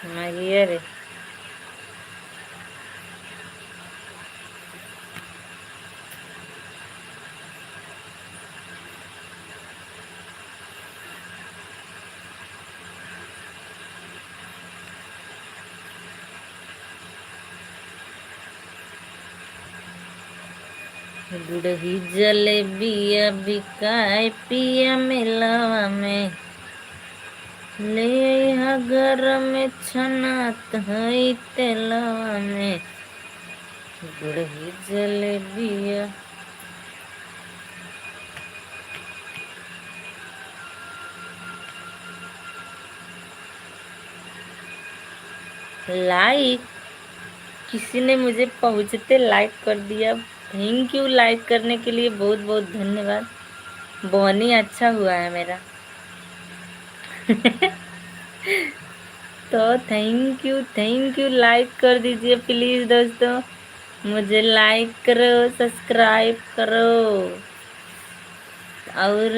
माहिए रे। गुड़ही जलेबिया बिकाए पिया मेलवा में, ले अइहा घर में छनात हई तेलवा में। गुड़ही जलेबिया। लाइक, किसी ने मुझे पहुंचते लाइक कर दिया। थैंक यू लाइक करने के लिए, बहुत बहुत धन्यवाद। बोनी अच्छा हुआ है मेरा। तो थैंक यू लाइक कर दीजिए प्लीज दोस्तों। मुझे लाइक करो, सब्सक्राइब करो, और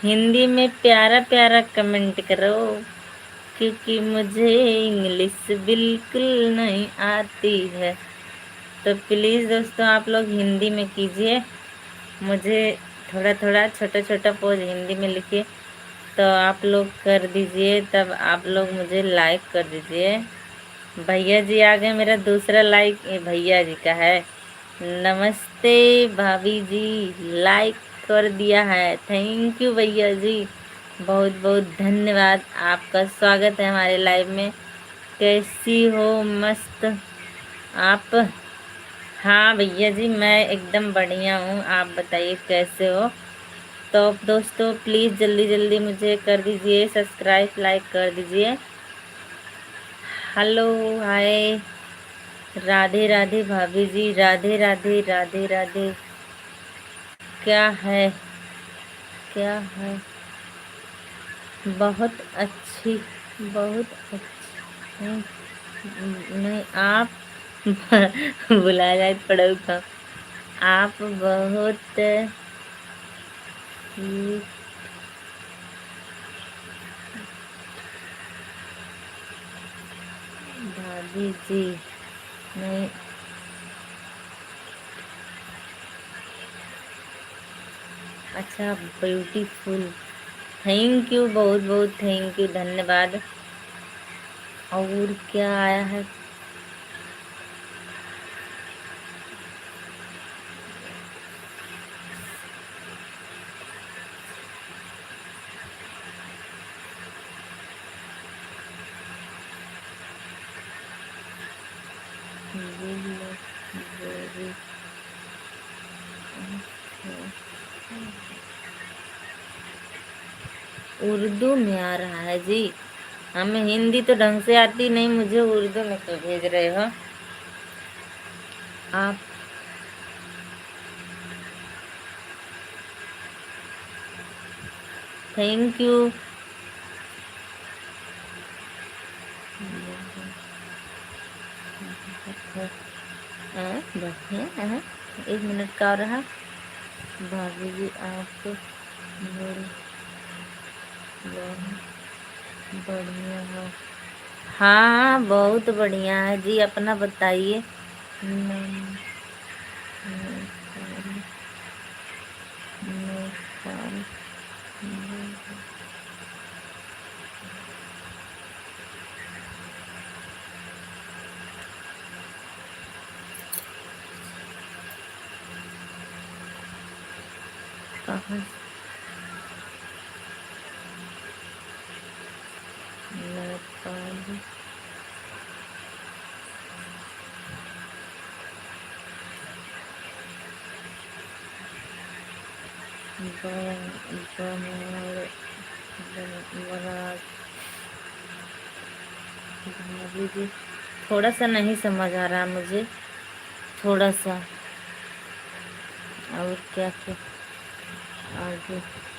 हिंदी में प्यारा प्यारा कमेंट करो, क्योंकि मुझे इंग्लिश बिल्कुल नहीं आती है। तो प्लीज़ दोस्तों आप लोग हिंदी में कीजिए, मुझे थोड़ा थोड़ा छोटा छोटा पोज हिंदी में लिखिए, तो आप लोग कर दीजिए, तब आप लोग मुझे लाइक कर दीजिए। भैया जी आ गए, मेरा दूसरा लाइक ये भैया जी का है। नमस्ते भाभी जी, लाइक कर दिया है, थैंक यू भैया जी, बहुत बहुत धन्यवाद। आपका स्वागत है हमारे लाइव में। कैसी हो? मस्त आप? हाँ भैया जी मैं एकदम बढ़िया हूँ, आप बताइए कैसे हो? तो दोस्तों प्लीज़ जल्दी जल्दी मुझे कर दीजिए सब्सक्राइब, लाइक कर दीजिए। हेलो, हाय, राधे राधे भाभी जी, राधे राधे राधे राधे। क्या है? क्या है? बहुत अच्छी, बहुत अच्छी। नहीं आप बुलाया जाए पड़ो का। आप बहुत ही भाभी जी। नहीं, अच्छा ब्यूटीफुल, थैंक यू, बहुत बहुत थैंक यू, धन्यवाद। और क्या आया है? उर्दू में आ रहा है जी, हमें हिंदी तो ढंग से आती नहीं, मुझे उर्दू में क्यों भेज रहे हो आप? Thank you. बढ़िया, 1 मिनट का रहा। भाभी जी आप बढ़िया हो? हाँ बहुत बढ़िया है जी, अपना बताइए। नम- नेपाल। कहाँ? नेपाल। भाभी जी थोड़ा सा नहीं समझ आ रहा मुझे, थोड़ा सा। और क्या क्या आगे?